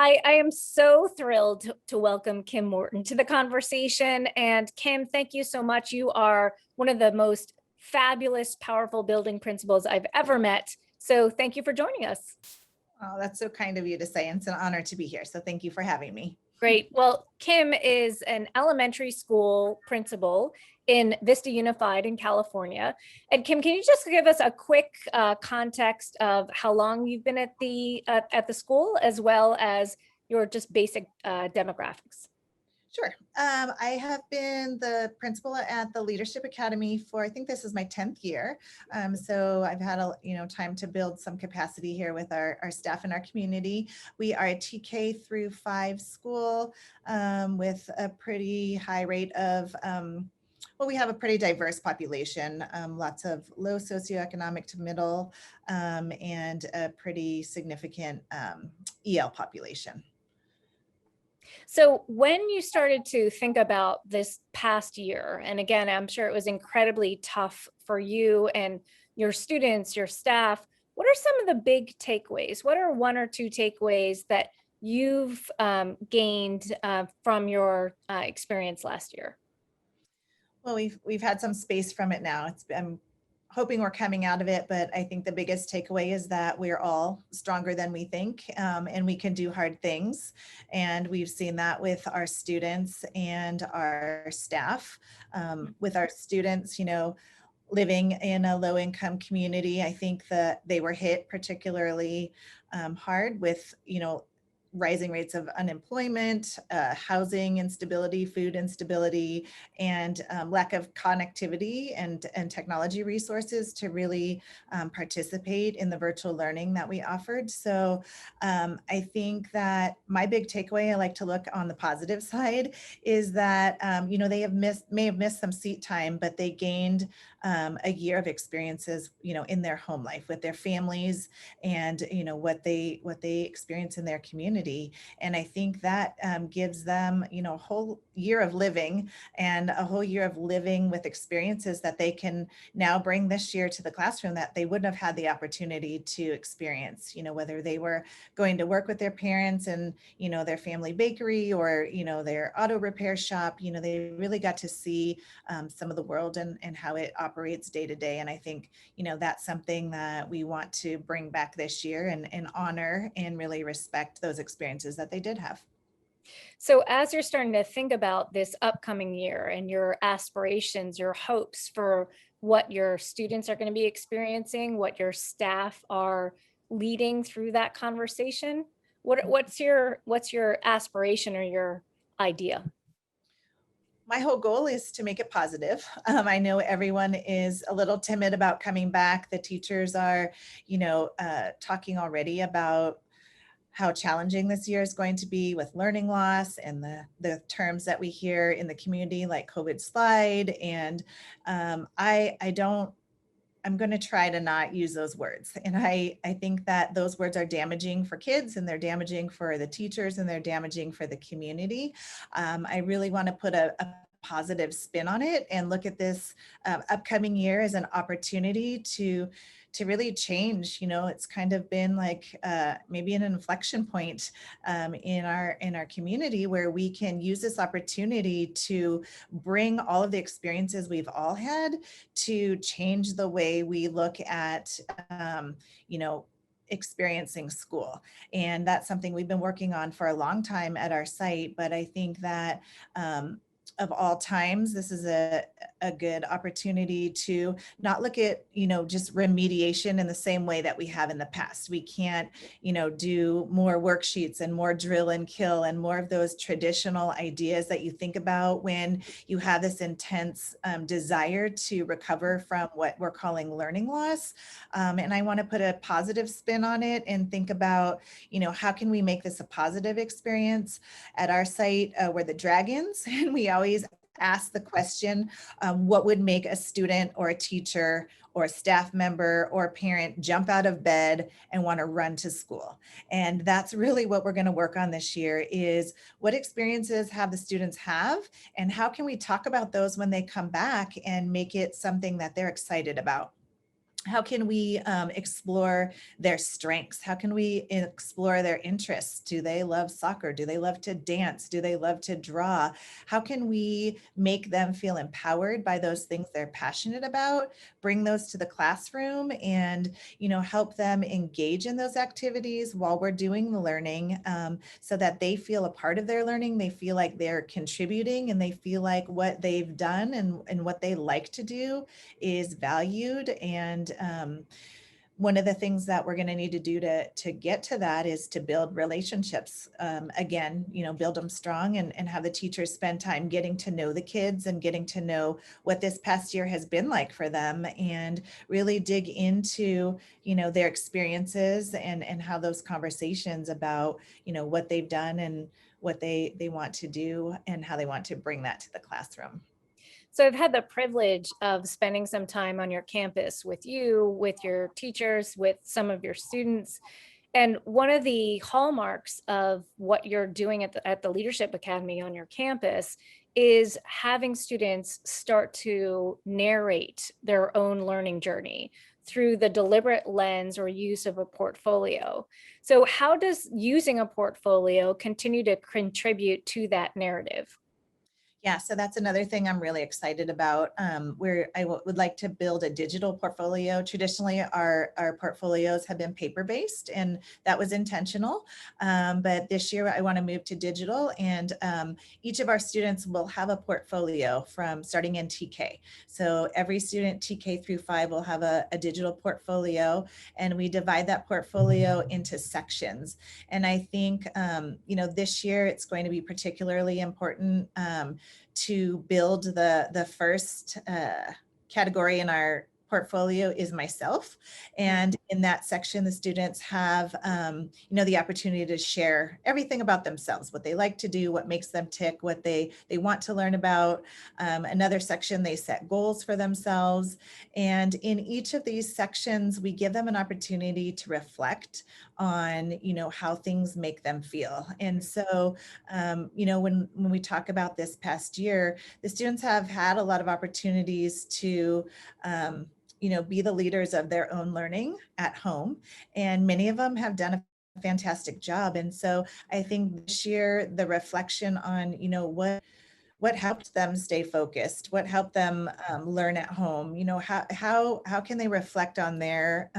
I am so thrilled to welcome Kim Morton to the conversation. And Kim, thank you so much. You are one of the most fabulous, powerful building principals I've ever met. So thank you for joining us. Oh, that's so kind of you to say, and it's an honor to be here. So thank you for having me. Great. Well, Kim is an elementary school principal in Vista Unified in California. And Kim, can you just give us a quick context of how long you've been at the school, as well as your just basic demographics? Sure. I have been the principal at the Leadership Academy for, I think this is my 10th year. So I've had time to build some capacity here with our staff and our community. We are a TK through 5 school with a pretty high rate of well, we have a pretty diverse population, lots of low socioeconomic to middle, and a pretty significant EL population. So when you started to think about this past year, and again, I'm sure it was incredibly tough for you and your students, your staff, what are some of the big takeaways? What are one or two takeaways that you've gained from your experience last year? Well, we've had some space from it now. I'm hoping we're coming out of it, but I think the biggest takeaway is that we're all stronger than we think, and we can do hard things. And we've seen that with our students and our staff. With our students, living in a low income community, I think that they were hit particularly hard with, rising rates of unemployment, housing instability, food instability, and lack of connectivity and technology resources to really participate in the virtual learning that we offered. So I think that my big takeaway, I like to look on the positive side, is that they may have missed some seat time, but they gained a year of experiences, in their home life with their families, and what they experience in their community. And I think that gives them, a whole year of living, and a whole year of living with experiences that they can now bring this year to the classroom that they wouldn't have had the opportunity to experience, whether they were going to work with their parents and, their family bakery, or, their auto repair shop. They really got to see some of the world and how it operates day to day. And I think, that's something that we want to bring back this year, and honor and really respect those experiences that they did have. So as you're starting to think about this upcoming year and your aspirations, your hopes for what your students are going to be experiencing, what your staff are leading through that conversation, what's your aspiration or your idea? My whole goal is to make it positive. I know everyone is a little timid about coming back. The teachers are, talking already about how challenging this year is going to be with learning loss, and the terms that we hear in the community like COVID slide. And I'm going to try to not use those words. And I think that those words are damaging for kids, and they're damaging for the teachers, and they're damaging for the community. I really want to put a positive spin on it and look at this upcoming year as an opportunity to really change. It's kind of been like maybe an inflection point in our community, where we can use this opportunity to bring all of the experiences we've all had to change the way we look at experiencing school. And that's something we've been working on for a long time at our site. But I think that of all times, this is a good opportunity to not look at, just remediation in the same way that we have in the past. We can't, do more worksheets and more drill and kill and more of those traditional ideas that you think about when you have this intense desire to recover from what we're calling learning loss. And I want to put a positive spin on it and think about, how can we make this a positive experience? At our site, we're the dragons, and we always ask the question, what would make a student or a teacher or a staff member or a parent jump out of bed and want to run to school? And that's really what we're going to work on this year, is what experiences have the students have, and how can we talk about those when they come back and make it something that they're excited about? How can we explore their strengths? How can we explore their interests? Do they love soccer? Do they love to dance? Do they love to draw? How can we make them feel empowered by those things they're passionate about, bring those to the classroom, and help them engage in those activities while we're doing the learning, so that they feel a part of their learning, they feel like they're contributing, and they feel like what they've done and what they like to do is valued. And one of the things that we're going to need to do to get to that is to build relationships. Again, build them strong, and have the teachers spend time getting to know the kids and getting to know what this past year has been like for them, and really dig into their experiences, and how those conversations about what they've done and what they want to do and how they want to bring that to the classroom. So I've had the privilege of spending some time on your campus with you, with your teachers, with some of your students. And one of the hallmarks of what you're doing at the Leadership Academy on your campus is having students start to narrate their own learning journey through the deliberate lens or use of a portfolio. So how does using a portfolio continue to contribute to that narrative? Yeah, so that's another thing I'm really excited about. Where I would like to build a digital portfolio. Traditionally, our portfolios have been paper-based, and that was intentional. But this year, I want to move to digital, and each of our students will have a portfolio from starting in TK. So every student, TK through 5, will have a digital portfolio, and we divide that portfolio into sections. And I think, this year it's going to be particularly important to build the first category in our portfolio is myself. And in that section, the students have, the opportunity to share everything about themselves, what they like to do, what makes them tick, what they want to learn about. Another section, they set goals for themselves. And in each of these sections, we give them an opportunity to reflect on, how things make them feel. And so, when we talk about this past year, the students have had a lot of opportunities to, be the leaders of their own learning at home. And many of them have done a fantastic job. And so I think this year, the reflection on, what helped them stay focused, what helped them learn at home, how can they reflect on their,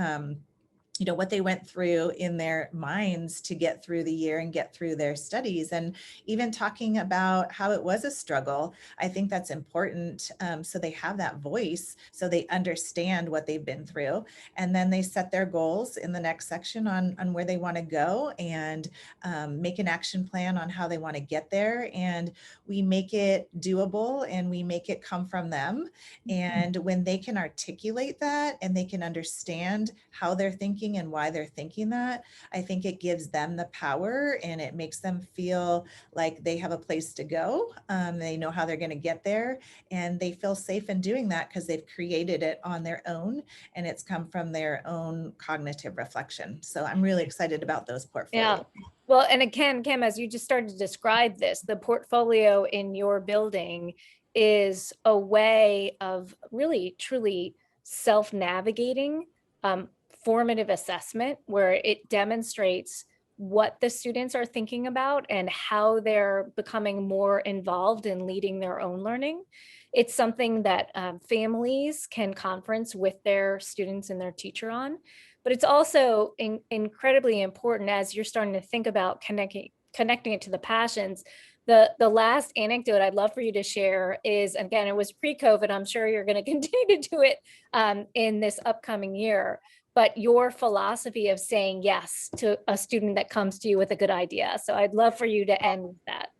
what they went through in their minds to get through the year and get through their studies, and even talking about how it was a struggle. I think that's important, so they have that voice, so they understand what they've been through, and then they set their goals in the next section on where they want to go, and make an action plan on how they want to get there. And we make it doable, and we make it come from them. And when they can articulate that, and they can understand how they're thinking and why they're thinking that, I think it gives them the power, and it makes them feel like they have a place to go. They know how they're going to get there, and they feel safe in doing that because they've created it on their own, and it's come from their own cognitive reflection. So I'm really excited about those Yeah. portfolios. Well, and again, Kim, as you just started to describe this, the portfolio in your building is a way of really truly self-navigating formative assessment, where it demonstrates what the students are thinking about and how they're becoming more involved in leading their own learning. It's something that families can conference with their students and their teacher on, but it's also incredibly important as you're starting to think about connecting it to the passions. The last anecdote I'd love for you to share is, again, it was pre-COVID. I'm sure you're going to continue to do it in this upcoming year, but your philosophy of saying yes to a student that comes to you with a good idea. So I'd love for you to end with that.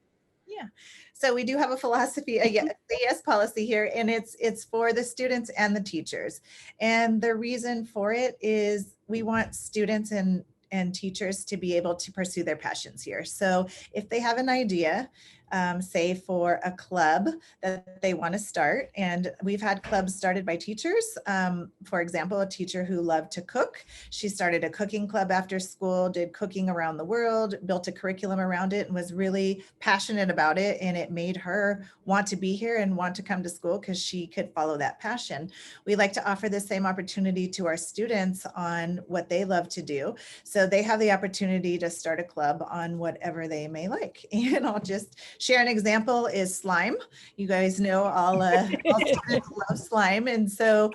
Yeah. So we do have a philosophy, a yes policy here, and it's for the students and the teachers. And the reason for it is we want students and teachers to be able to pursue their passions here. So if they have an idea, say for a club that they want to start. And we've had clubs started by teachers. For example, a teacher who loved to cook. She started a cooking club after school, did cooking around the world, built a curriculum around it, and was really passionate about it. And it made her want to be here and want to come to school because she could follow that passion. We like to offer the same opportunity to our students on what they love to do. So they have the opportunity to start a club on whatever they may like. And I'll just share an example is slime. You guys know all students love slime. And so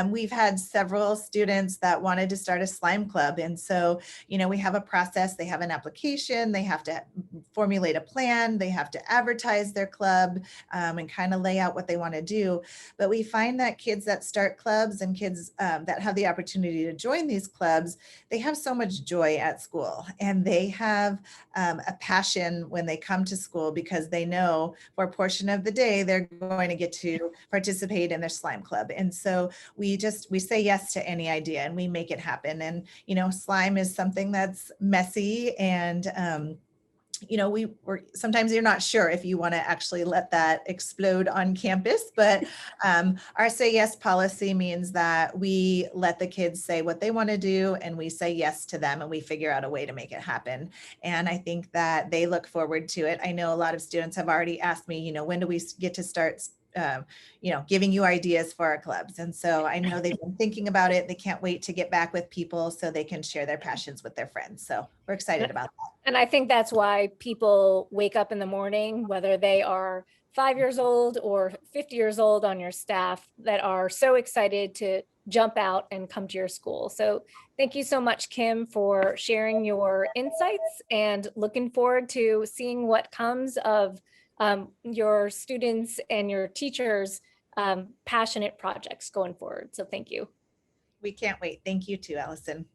we've had several students that wanted to start a slime club. And so, we have a process, they have an application, they have to formulate a plan, they have to advertise their club and kind of lay out what they want to do. But we find that kids that start clubs and kids that have the opportunity to join these clubs, they have so much joy at school, and they have a passion when they come to school because they know for a portion of the day they're going to get to participate in their slime club. And so we say yes to any idea and we make it happen. And slime is something that's messy, and we're sometimes you're not sure if you want to actually let that explode on campus, but our say yes policy means that we let the kids say what they want to do and we say yes to them and we figure out a way to make it happen. And I think that they look forward to it. I know a lot of students have already asked me, when do we get to start giving you ideas for our clubs. And so I know they've been thinking about it. They can't wait to get back with people so they can share their passions with their friends. So we're excited about that. And I think that's why people wake up in the morning, whether they are 5 years old or 50 years old on your staff, that are so excited to jump out and come to your school. So thank you so much, Kim, for sharing your insights, and looking forward to seeing what comes of your students and your teachers' passionate projects going forward. So thank you. We can't wait. Thank you too, Allison.